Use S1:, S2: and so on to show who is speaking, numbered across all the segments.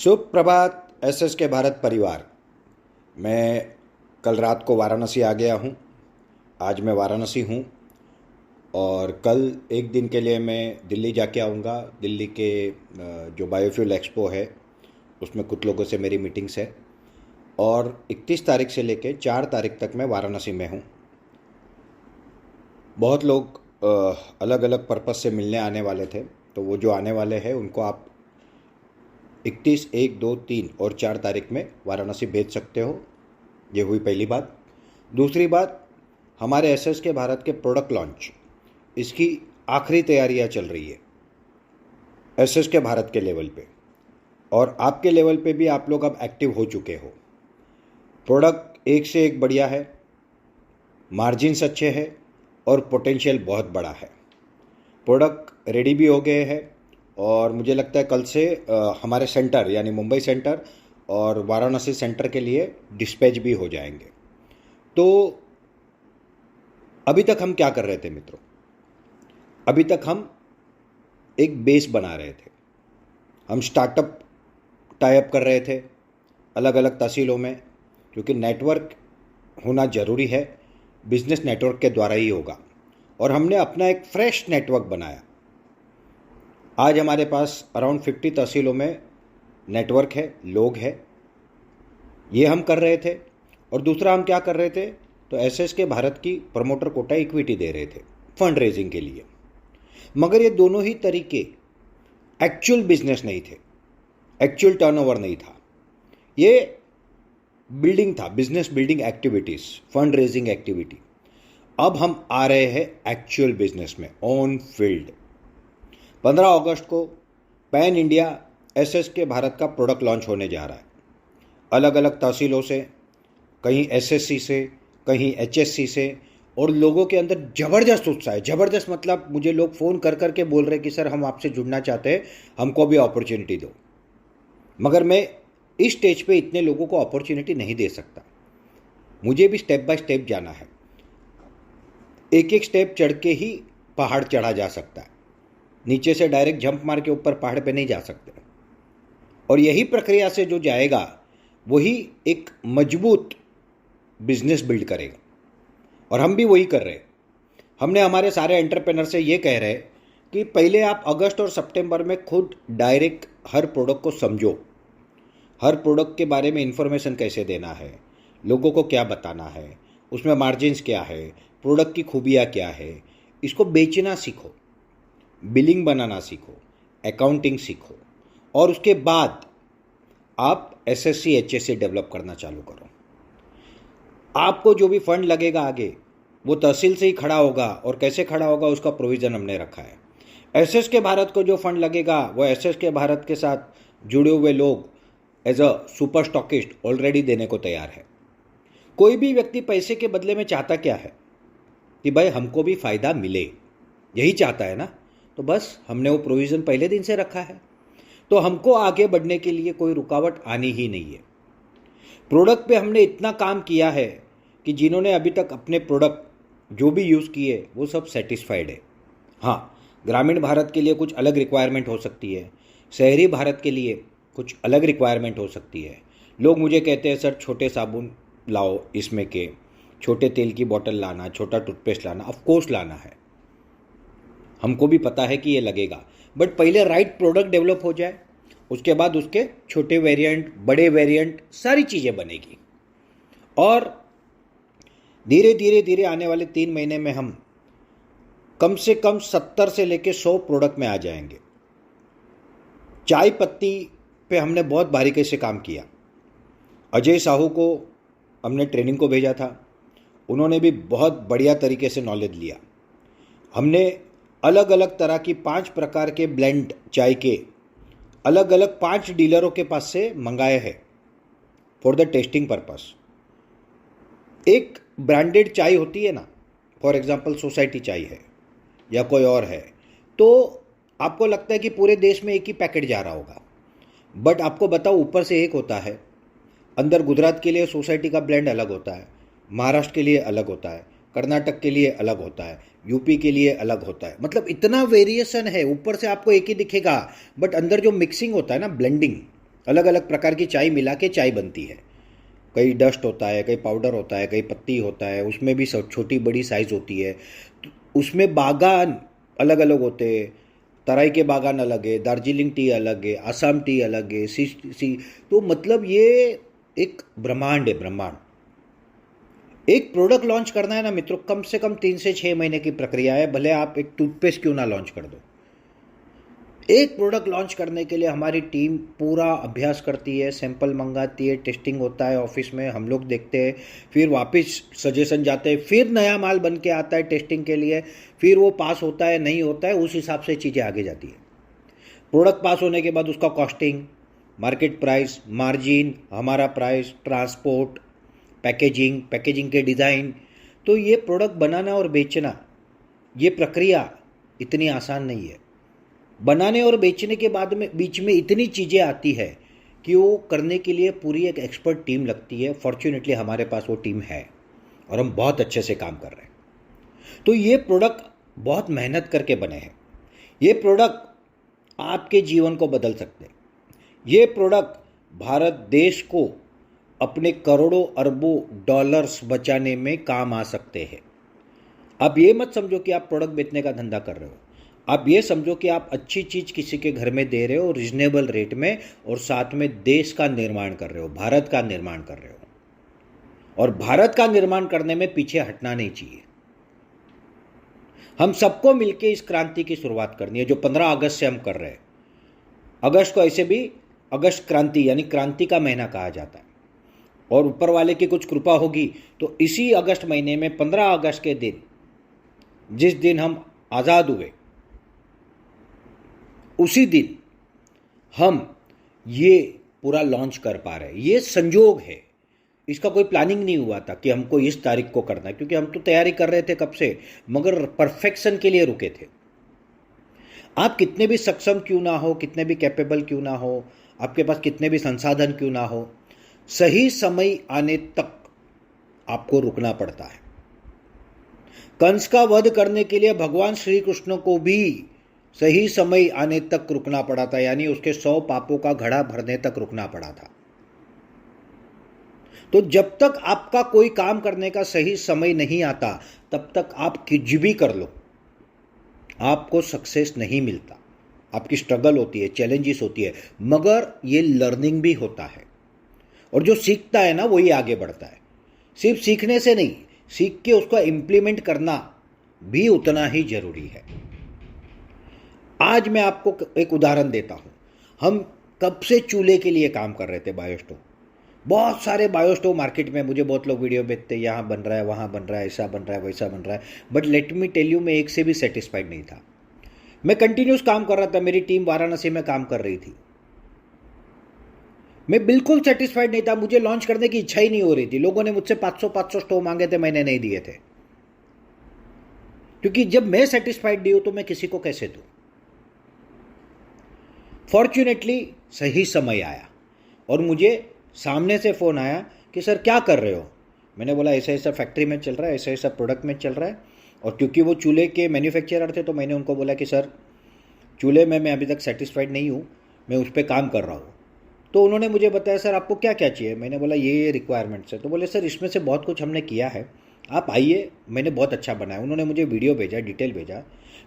S1: सुप्रभात एसएस के भारत परिवार। मैं कल रात को वाराणसी आ गया हूँ। आज मैं वाराणसी हूँ और कल एक दिन के लिए मैं दिल्ली जाके आऊँगा। दिल्ली के जो बायोफ्यूल एक्सपो है उसमें कुछ लोगों से मेरी मीटिंग्स है और 31 तारीख से लेके 4 तारीख तक मैं वाराणसी में हूँ। बहुत लोग अलग अलग पर्पज़ से मिलने आने वाले थे, तो वो जो आने वाले हैं उनको आप 31, 1, 2, 3 और 4 तारीख में वाराणसी भेज सकते हो। ये हुई पहली बात। दूसरी बात, हमारे एसएस के भारत के प्रोडक्ट लॉन्च, इसकी आखिरी तैयारियां चल रही है एसएस के भारत के लेवल पे, और आपके लेवल पे भी आप लोग अब एक्टिव हो चुके हो। प्रोडक्ट एक से एक बढ़िया है, मार्जिन्स अच्छे हैं और पोटेंशियल बहुत बड़ा है। प्रोडक्ट रेडी भी हो गए हैं और मुझे लगता है कल से हमारे सेंटर यानी मुंबई सेंटर और वाराणसी सेंटर के लिए डिस्पैच भी हो जाएंगे। तो अभी तक हम क्या कर रहे थे मित्रों? अभी तक हम एक बेस बना रहे थे। हम स्टार्टअप टाई अप कर रहे थे अलग अलग तहसीलों में, क्योंकि नेटवर्क होना ज़रूरी है। बिजनेस नेटवर्क के द्वारा ही होगा और हमने अपना एक फ्रेश नेटवर्क बनाया। आज हमारे पास अराउंड 50 तहसीलों में नेटवर्क है, लोग हैं। ये हम कर रहे थे। और दूसरा हम क्या कर रहे थे, तो एसएस के भारत की प्रमोटर कोटा इक्विटी दे रहे थे फंड रेजिंग के लिए। मगर ये दोनों ही तरीके एक्चुअल बिजनेस नहीं थे, एक्चुअल टर्नओवर नहीं था। ये बिल्डिंग था, business building activities, fund raising activity. अब हम आ रहे हैं एक्चुअल बिजनेस में, ऑन फील्ड। 15 अगस्त को पैन इंडिया एसएस के भारत का प्रोडक्ट लॉन्च होने जा रहा है। अलग अलग तहसीलों से, कहीं एसएससी से, कहीं एचएससी से, और लोगों के अंदर ज़बरदस्त उत्साह है। ज़बरदस्त मतलब मुझे लोग फ़ोन कर कर के बोल रहे कि सर हम आपसे जुड़ना चाहते हैं, हमको भी अपॉर्चुनिटी दो। मगर मैं इस स्टेज पे इतने लोगों को अपॉर्चुनिटी नहीं दे सकता। मुझे भी स्टेप बाय स्टेप जाना है। एक एक स्टेप चढ़ के ही पहाड़ चढ़ा जा सकता है, नीचे से डायरेक्ट जंप मार के ऊपर पहाड़ पे नहीं जा सकते। और यही प्रक्रिया से जो जाएगा वही एक मजबूत बिजनेस बिल्ड करेगा। और हम भी वही कर रहे हैं। हमने हमारे सारे एंटरप्रेनर से ये कह रहे हैं कि पहले आप अगस्त और सितंबर में खुद डायरेक्ट हर प्रोडक्ट को समझो। हर प्रोडक्ट के बारे में इंफॉर्मेशन कैसे देना है, लोगों को क्या बताना है, उसमें मार्जिन्स क्या है, प्रोडक्ट की खूबियाँ क्या है, इसको बेचना सीखो, बिलिंग बनाना सीखो, अकाउंटिंग सीखो, और उसके बाद आप एसएससी एचएससी डेवलप करना चालू करो। आपको जो भी फंड लगेगा आगे, वो तहसील से ही खड़ा होगा, और कैसे खड़ा होगा उसका प्रोविज़न हमने रखा है। एसएस के भारत को जो फंड लगेगा वो एसएस के भारत के साथ जुड़े हुए लोग as a super stockist already देने को तैयार है। कोई भी व्यक्ति पैसे के बदले में चाहता क्या है कि भाई हमको भी फ़ायदा मिले, यही चाहता है ना। तो बस हमने वो प्रोविज़न पहले दिन से रखा है, तो हमको आगे बढ़ने के लिए कोई रुकावट आनी ही नहीं है। प्रोडक्ट पे हमने इतना काम किया है कि जिन्होंने अभी तक अपने प्रोडक्ट जो भी यूज़ किए वो सब सेटिस्फाइड है। हाँ, ग्रामीण भारत के लिए कुछ अलग रिक्वायरमेंट हो सकती है, शहरी भारत के लिए कुछ अलग रिक्वायरमेंट हो सकती है। लोग मुझे कहते हैं सर छोटे साबुन लाओ, इसमें के छोटे तेल की बोतल लाना, छोटा टूथपेस्ट लाना। ऑफ कोर्स लाना है, हमको भी पता है कि ये लगेगा, बट पहले राइट प्रोडक्ट डेवलप हो जाए, उसके बाद उसके छोटे वेरिएंट, बड़े वेरिएंट, सारी चीज़ें बनेगी। और धीरे धीरे धीरे आने वाले 3 महीने में हम कम से कम 70 से लेके 100 प्रोडक्ट में आ जाएंगे। चाय पत्ती पे हमने बहुत बारीकी से काम किया। अजय साहू को हमने ट्रेनिंग को भेजा था, उन्होंने भी बहुत बढ़िया तरीके से नॉलेज लिया। हमने अलग अलग तरह की 5 प्रकार के ब्लेंड चाय के अलग अलग 5 डीलरों के पास से मंगाए हैं फॉर द टेस्टिंग पर्पस। एक ब्रांडेड चाय होती है ना, फॉर एग्जांपल सोसाइटी चाय है या कोई और है, तो आपको लगता है कि पूरे देश में एक ही पैकेट जा रहा होगा, बट आपको बताओ ऊपर से एक होता है, अंदर गुजरात के लिए सोसाइटी का ब्लेंड अलग होता है, महाराष्ट्र के लिए अलग होता है, कर्नाटक के लिए अलग होता है, यूपी के लिए अलग होता है। मतलब इतना वेरिएशन है। ऊपर से आपको एक ही दिखेगा, बट अंदर जो मिक्सिंग होता है ना, ब्लेंडिंग, अलग अलग प्रकार की चाय मिला के चाय बनती है। कई डस्ट होता है, कई पाउडर होता है, कई पत्ती होता है, उसमें भी सब छोटी बड़ी साइज़ होती है। तो उसमें बागान अलग अलग होते हैं। तराई के बागान अलग है, दार्जिलिंग टी अलग है, आसाम टी अलग है, सी तो मतलब ये एक ब्रह्मांड है, ब्रह्मांड। एक प्रोडक्ट लॉन्च करना है ना मित्रों, कम से कम 3 से 6 महीने की प्रक्रिया है। भले आप एक टूथपेस्ट क्यों ना लॉन्च कर दो, एक प्रोडक्ट लॉन्च करने के लिए हमारी टीम पूरा अभ्यास करती है, सैंपल मंगाती है, टेस्टिंग होता है ऑफिस में, हम लोग देखते हैं, फिर वापस सजेशन जाते हैं, फिर नया माल बन के आता है टेस्टिंग के लिए, फिर वो पास होता है नहीं होता है, उस हिसाब से चीज़ें आगे जाती है। प्रोडक्ट पास होने के बाद उसका कॉस्टिंग, मार्केट प्राइस, मार्जिन, हमारा प्राइस, ट्रांसपोर्ट, पैकेजिंग, पैकेजिंग के डिज़ाइन। तो ये प्रोडक्ट बनाना और बेचना, ये प्रक्रिया इतनी आसान नहीं है। बनाने और बेचने के बाद में बीच में इतनी चीज़ें आती है कि वो करने के लिए पूरी एक एक्सपर्ट टीम लगती है। फॉर्च्यूनेटली हमारे पास वो टीम है और हम बहुत अच्छे से काम कर रहे हैं। तो ये प्रोडक्ट बहुत मेहनत करके बने हैं। ये प्रोडक्ट आपके जीवन को बदल सकते हैं। ये प्रोडक्ट भारत देश को अपने करोड़ों अरबों डॉलर्स बचाने में काम आ सकते हैं। आप ये मत समझो कि आप प्रोडक्ट बेचने का धंधा कर रहे हो, आप ये समझो कि आप अच्छी चीज़ किसी के घर में दे रहे हो रिजनेबल रेट में, और साथ में देश का निर्माण कर रहे हो, भारत का निर्माण कर रहे हो। और भारत का निर्माण करने में पीछे हटना नहीं चाहिए। हम सबको मिलकर इस क्रांति की शुरुआत करनी है जो 15 अगस्त से हम कर रहे हैं। अगस्त को ऐसे भी अगस्त क्रांति यानी क्रांति का महीना कहा जाता है, और ऊपर वाले की कुछ कृपा होगी तो इसी अगस्त महीने में 15 अगस्त के दिन, जिस दिन हम आज़ाद हुए, उसी दिन हम ये पूरा लॉन्च कर पा रहे हैं। ये संयोग है, इसका कोई प्लानिंग नहीं हुआ था कि हमको इस तारीख को करना है, क्योंकि हम तो तैयारी कर रहे थे कब से, मगर परफेक्शन के लिए रुके थे। आप कितने भी सक्षम क्यों ना हो, कितने भी कैपेबल क्यों ना हो, आपके पास कितने भी संसाधन क्यों ना हो, सही समय आने तक आपको रुकना पड़ता है। कंस का वध करने के लिए भगवान श्री कृष्ण को भी सही समय आने तक रुकना पड़ा था, यानी उसके 100 पापों का घड़ा भरने तक रुकना पड़ा था। तो जब तक आपका कोई काम करने का सही समय नहीं आता, तब तक आप कुछ भी कर लो, आपको सक्सेस नहीं मिलता। आपकी स्ट्रगल होती है, चैलेंजेस होती है, मगर ये लर्निंग भी होता है। और जो सीखता है ना वही आगे बढ़ता है। सिर्फ सीखने से नहीं, सीख के उसको इम्प्लीमेंट करना भी उतना ही जरूरी है। आज मैं आपको एक उदाहरण देता हूं। हम कब से चूल्हे के लिए काम कर रहे थे, बायोस्टोव, बहुत सारे बायोस्टोव मार्केट में, मुझे बहुत लोग वीडियो भेजते, यहाँ बन रहा है, वहाँ बन रहा है, ऐसा बन रहा है, वैसा बन रहा है, but let me tell you, मैं एक से भी सेटिस्फाइड नहीं था। मैं कंटिन्यूस काम कर रहा था, मेरी टीम वाराणसी में काम कर रही थी, मैं बिल्कुल सेटिस्फाइड नहीं था। मुझे लॉन्च करने की इच्छा ही नहीं हो रही थी। लोगों ने मुझसे 500 स्टोव मांगे थे, मैंने नहीं दिए थे, क्योंकि जब मैं सेटिस्फाइड नहीं हूं तो मैं किसी को कैसे दूं। फॉर्च्यूनेटली सही समय आया और मुझे सामने से फ़ोन आया कि सर क्या कर रहे हो। मैंने बोला ऐसा ऐसा फैक्ट्री में चल रहा है, ऐसा ऐसा प्रोडक्ट में चल रहा है। और क्योंकि वो चूल्हे के मैन्युफैक्चरर थे, तो मैंने उनको बोला कि सर चूल्हे में मैं अभी तक सेटिस्फाइड नहीं हूँ, मैं उस पर काम कर रहा हूँ। तो उन्होंने मुझे बताया सर आपको क्या क्या चाहिए। मैंने बोला ये रिक्वायरमेंट्स है। तो बोले सर इसमें से बहुत कुछ हमने किया है, आप आइए, मैंने बहुत अच्छा बनाया। उन्होंने मुझे वीडियो भेजा, डिटेल भेजा।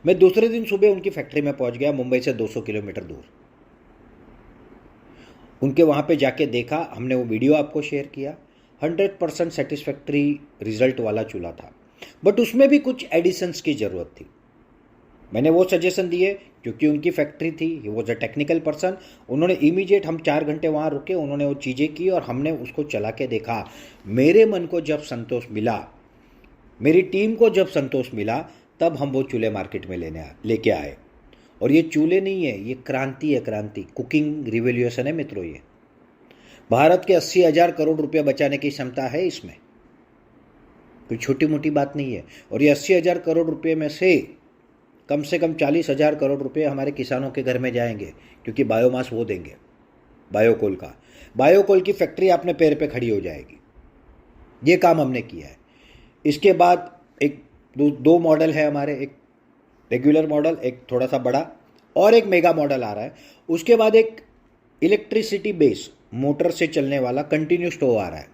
S1: मैं दूसरे दिन सुबह उनकी फैक्ट्री में पहुँच गया, मुंबई से 200 किलोमीटर दूर। उनके वहाँ पे जाके देखा, हमने वो वीडियो आपको शेयर किया। 100% सेटिस्फैक्ट्री रिजल्ट वाला चूल्हा था, बट उसमें भी कुछ एडिशंस की ज़रूरत थी। मैंने वो सजेशन दिए क्योंकि उनकी फैक्ट्री थी, he was a technical person. उन्होंने इमीडिएट, हम 4 घंटे वहाँ रुके, उन्होंने वो चीज़ें की और हमने उसको चला के देखा। मेरे मन को जब संतोष मिला, मेरी टीम को जब संतोष मिला, तब हम वो चूल्हे मार्केट में लेके आए। और ये चूल्हे नहीं है, ये क्रांति है, क्रांति, कुकिंग रिवोल्यूशन है मित्रों। ये भारत के 80,000 करोड़ रुपए बचाने की क्षमता है इसमें, कोई छोटी मोटी बात नहीं है। और ये 80,000 करोड़ रुपए में से कम 40,000 करोड़ रुपए हमारे किसानों के घर में जाएंगे, क्योंकि बायोमास वो देंगे, बायोकोल का। बायोकोल की फैक्ट्री अपने पैर पे खड़ी हो जाएगी। ये काम हमने किया है। इसके बाद एक दो मॉडल है हमारे, एक रेगुलर मॉडल, एक थोड़ा सा बड़ा, और एक मेगा मॉडल आ रहा है। उसके बाद एक इलेक्ट्रिसिटी बेस मोटर से चलने वाला कंटिन्यूस स्टोव आ रहा है।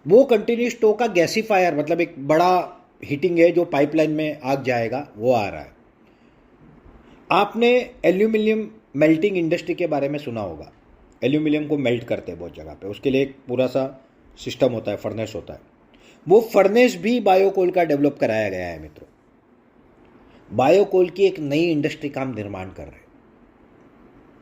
S1: वो कंटिन्यूस स्टोव का गैसीफायर, मतलब एक बड़ा हीटिंग है जो पाइपलाइन में आग जाएगा, वो आ रहा है। आपने एल्यूमिनियम मेल्टिंग इंडस्ट्री के बारे में सुना होगा। एल्यूमिनियम को मेल्ट करते हैं बहुत जगह पे, उसके लिए एक पूरा सा सिस्टम होता है, फर्नेस होता है। वो फर्नेस भी बायोकोल का डेवलप कराया गया है मित्रों। बायोकोल की एक नई इंडस्ट्री का हम निर्माण कर रहे हैं।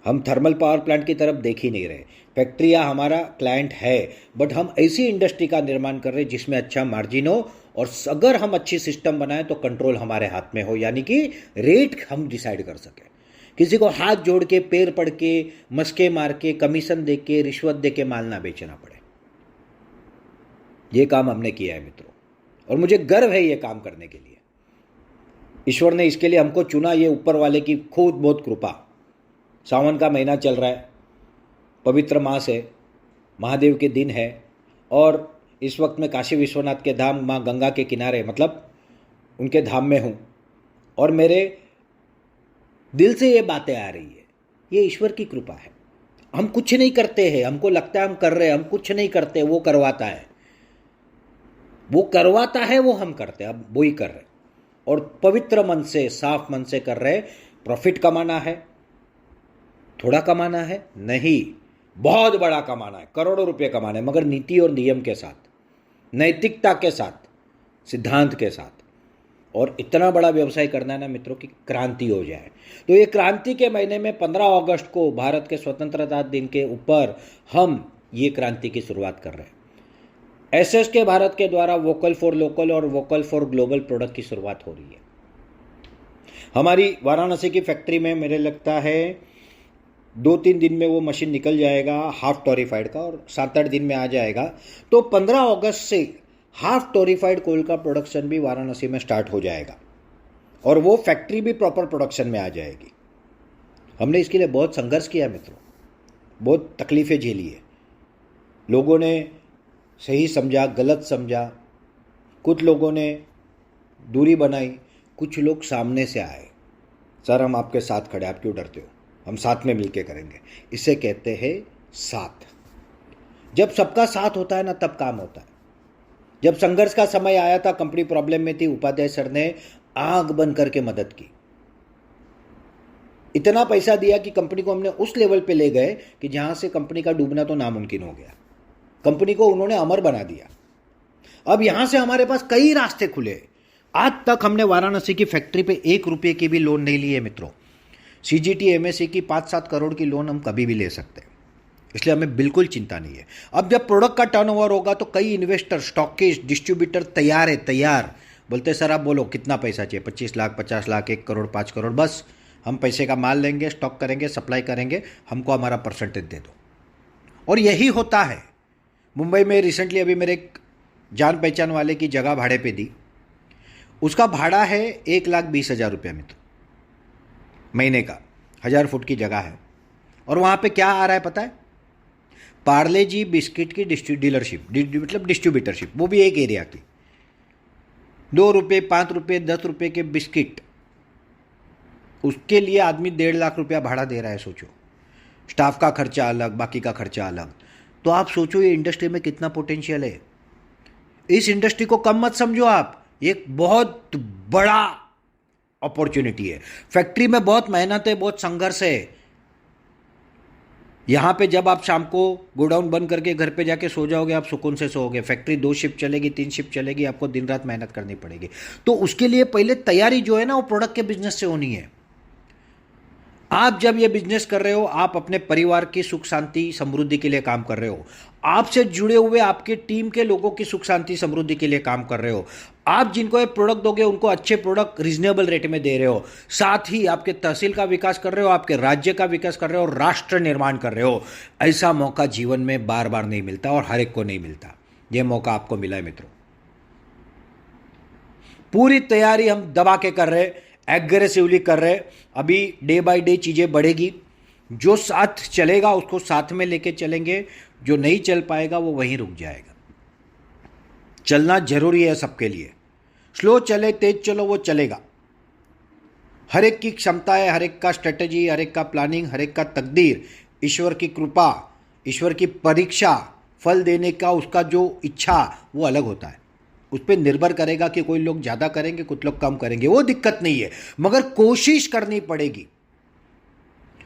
S1: हम थर्मल पावर प्लांट की तरफ देख ही नहीं रहे। फैक्ट्रियाँ हमारा क्लाइंट है, बट हम ऐसी इंडस्ट्री का निर्माण कर रहे हैं जिसमें अच्छा मार्जिन हो, और अगर हम अच्छी सिस्टम बनाएं तो कंट्रोल हमारे हाथ में हो, यानी कि रेट हम डिसाइड कर सकें। किसी को हाथ जोड़ के, पैर पड़ के, मस्के मार के, कमीशन दे के, रिश्वत दे के माल ना बेचना पड़े। ये काम हमने किया है मित्रों, और मुझे गर्व है ये काम करने के लिए। ईश्वर ने इसके लिए हमको चुना, ये ऊपर वाले की खूब बहुत कृपा। सावन का महीना चल रहा है, पवित्र मास है, महादेव के दिन है, और इस वक्त मैं काशी विश्वनाथ के धाम माँ गंगा के किनारे, मतलब उनके धाम में हूँ, और मेरे दिल से ये बातें आ रही है। ये ईश्वर की कृपा है। हम कुछ नहीं करते हैं, हमको लगता है हम कर रहे हैं, हम कुछ नहीं करते, वो करवाता है। वो करवाता है, वो हम करते हैं, अब वो ही कर रहे हैं, और पवित्र मन से, साफ मन से कर रहे हैं। प्रॉफिट कमाना है, थोड़ा कमाना है नहीं, बहुत बड़ा कमाना है, करोड़ों रुपए कमाना है, मगर नीति और नियम के साथ, नैतिकता के साथ, सिद्धांत के साथ। और इतना बड़ा व्यवसाय करना है ना मित्रों कि क्रांति हो जाए। तो ये क्रांति के महीने में 15 अगस्त को, भारत के स्वतंत्रता दिन के ऊपर, हम ये क्रांति की शुरुआत कर रहे हैं। एसएसके भारत के द्वारा वोकल फॉर लोकल और वोकल फॉर ग्लोबल प्रोडक्ट की शुरुआत हो रही है। हमारी वाराणसी की फैक्ट्री में मेरे लगता है 2-3 दिन में वो मशीन निकल जाएगा हाफ टोरिफाइड का, और 7-8 दिन में आ जाएगा। तो 15 अगस्त से हाफ टोरिफाइड कोल का प्रोडक्शन भी वाराणसी में स्टार्ट हो जाएगा, और वो फैक्ट्री भी प्रॉपर प्रोडक्शन में आ जाएगी। हमने इसके लिए बहुत संघर्ष किया मित्रों, बहुत तकलीफ़ें झेली है। लोगों ने सही समझा, गलत समझा, कुछ लोगों ने दूरी बनाई, कुछ लोग सामने से आए, सर हम आपके साथ खड़े, आप क्यों डरते हो, हम साथ में मिलके करेंगे। इसे कहते हैं साथ। जब सबका साथ होता है ना, तब काम होता है। जब संघर्ष का समय आया था, कंपनी प्रॉब्लम में थी, उपाध्याय सर ने आग बंद करके मदद की। इतना पैसा दिया कि कंपनी को हमने उस लेवल पे ले गए कि जहां से कंपनी का डूबना तो नामुमकिन हो गया। कंपनी को उन्होंने अमर बना दिया। अब यहां से हमारे पास कई रास्ते खुले। आज तक हमने वाराणसी की फैक्ट्री पे 1 रुपये की भी लोन नहीं ली है मित्रों। सीजीटी एमएससी की 5-7 करोड़ की लोन हम कभी भी ले सकते हैं, इसलिए हमें बिल्कुल चिंता नहीं है। अब जब प्रोडक्ट का टर्नओवर होगा तो कई इन्वेस्टर, स्टॉकिस्ट, डिस्ट्रीब्यूटर तैयार है, तैयार बोलते सर आप बोलो कितना पैसा चाहिए, 25 लाख, 50 लाख, 1 करोड़, 5 करोड़, बस हम पैसे का माल लेंगे, स्टॉक करेंगे, सप्लाई करेंगे, हमको हमारा परसेंटेज दे दो। और यही होता है। मुंबई में रिसेंटली अभी मेरे एक जान पहचान वाले की जगह भाड़े पे दी। उसका भाड़ा है 1,20,000 रुपया मित्र, महीने का, 1000 फुट की जगह है। और वहाँ पे क्या आ रहा है पता है? पार्ले जी बिस्किट की डीलरशिप, मतलब डिस्ट्रीब्यूटरशिप, वो भी एक एरिया की। 2 रुपये, 5 रुपये, 10 रुपये के बिस्किट, उसके लिए आदमी 1.5 लाख रुपया भाड़ा दे रहा है। सोचो, स्टाफ का खर्चा अलग, बाकी का खर्चा अलग। तो आप सोचो ये इंडस्ट्री में कितना पोटेंशियल है। इस इंडस्ट्री को कम मत समझो आप, एक बहुत बड़ा अपॉर्चुनिटी है। फैक्ट्री में बहुत मेहनत है, बहुत संघर्ष है। यहाँ पे जब आप शाम को गोडाउन बंद करके घर पे जाके सो जाओगे, आप सुकून से सोओगे। फैक्ट्री 2 शिफ्ट चलेगी, 3 शिफ्ट चलेगी, आपको दिन रात मेहनत करनी पड़ेगी। तो उसके लिए पहले तैयारी जो है ना, वो प्रोडक्ट के बिजनेस से होनी है। आप जब ये बिजनेस कर रहे हो, आप अपने परिवार की सुख शांति समृद्धि के लिए काम कर रहे हो। आपसे जुड़े हुए आपके टीम के लोगों की सुख शांति समृद्धि के लिए काम कर रहे हो। आप जिनको ये प्रोडक्ट दोगे उनको अच्छे प्रोडक्ट रीजनेबल रेट में दे रहे हो। साथ ही आपके तहसील का विकास कर रहे हो, आपके राज्य का विकास कर रहे हो, राष्ट्र निर्माण कर रहे हो। ऐसा मौका जीवन में बार बार नहीं मिलता और हर एक को नहीं मिलता। यह मौका आपको मिला है मित्रों। पूरी तैयारी हम दबा के कर रहे, एग्रेसिवली कर रहे। अभी डे बाय डे चीज़ें बढ़ेगी। जो साथ चलेगा उसको साथ में लेके चलेंगे, जो नहीं चल पाएगा वो वहीं रुक जाएगा। चलना जरूरी है सबके लिए। स्लो चले, तेज चलो, वो चलेगा। हर एक की क्षमता है, हर एक का स्ट्रेटजी, हर एक का प्लानिंग, हर एक का तकदीर ईश्वर की कृपा, ईश्वर की परीक्षा, फल देने का उसका जो इच्छा वो अलग होता है। उस पर निर्भर करेगा कि कोई लोग ज़्यादा करेंगे, कुछ लोग कम करेंगे, वो दिक्कत नहीं है, मगर कोशिश करनी पड़ेगी।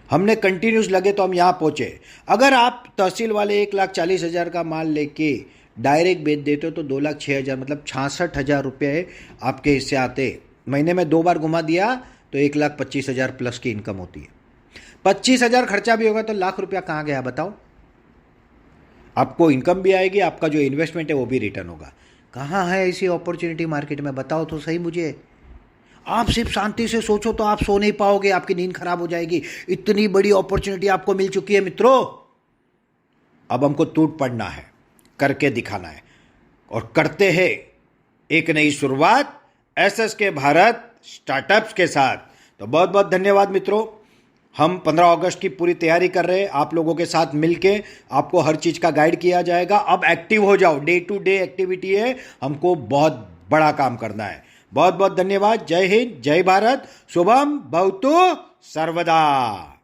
S1: हमने कंटिन्यूस लगे तो हम यहाँ पहुँचे। अगर आप तहसील वाले 1,40,000 का माल लेके डायरेक्ट बेच देते हो तो 2,06,000 मतलब 66,000 रुपये आपके हिस्से आते। महीने में 2 बार घुमा दिया तो 1,25,000 प्लस की इनकम होती है। 25,000 खर्चा भी होगा तो लाख रुपया कहाँ गया बताओ? आपको इनकम भी आएगी, आपका जो इन्वेस्टमेंट है वो भी रिटर्न होगा। कहाँ है ऐसी अपॉर्चुनिटी मार्केट में? बताओ तो सही मुझे। आप सिर्फ शांति से सोचो तो आप सो नहीं पाओगे, आपकी नींद खराब हो जाएगी। इतनी बड़ी अपॉर्चुनिटी आपको मिल चुकी है मित्रों। अब हमको टूट पड़ना है, करके दिखाना है, और करते हैं एक नई शुरुआत SSK भारत स्टार्टअप्स के साथ। तो बहुत बहुत धन्यवाद मित्रों। हम 15 अगस्त की पूरी तैयारी कर रहे हैं, आप लोगों के साथ मिलके आपको हर चीज़ का गाइड किया जाएगा। अब एक्टिव हो जाओ, डे टू डे एक्टिविटी है, हमको बहुत बड़ा काम करना है। बहुत बहुत धन्यवाद। जय हिंद, जय भारत, शुभम भवतु सर्वदा।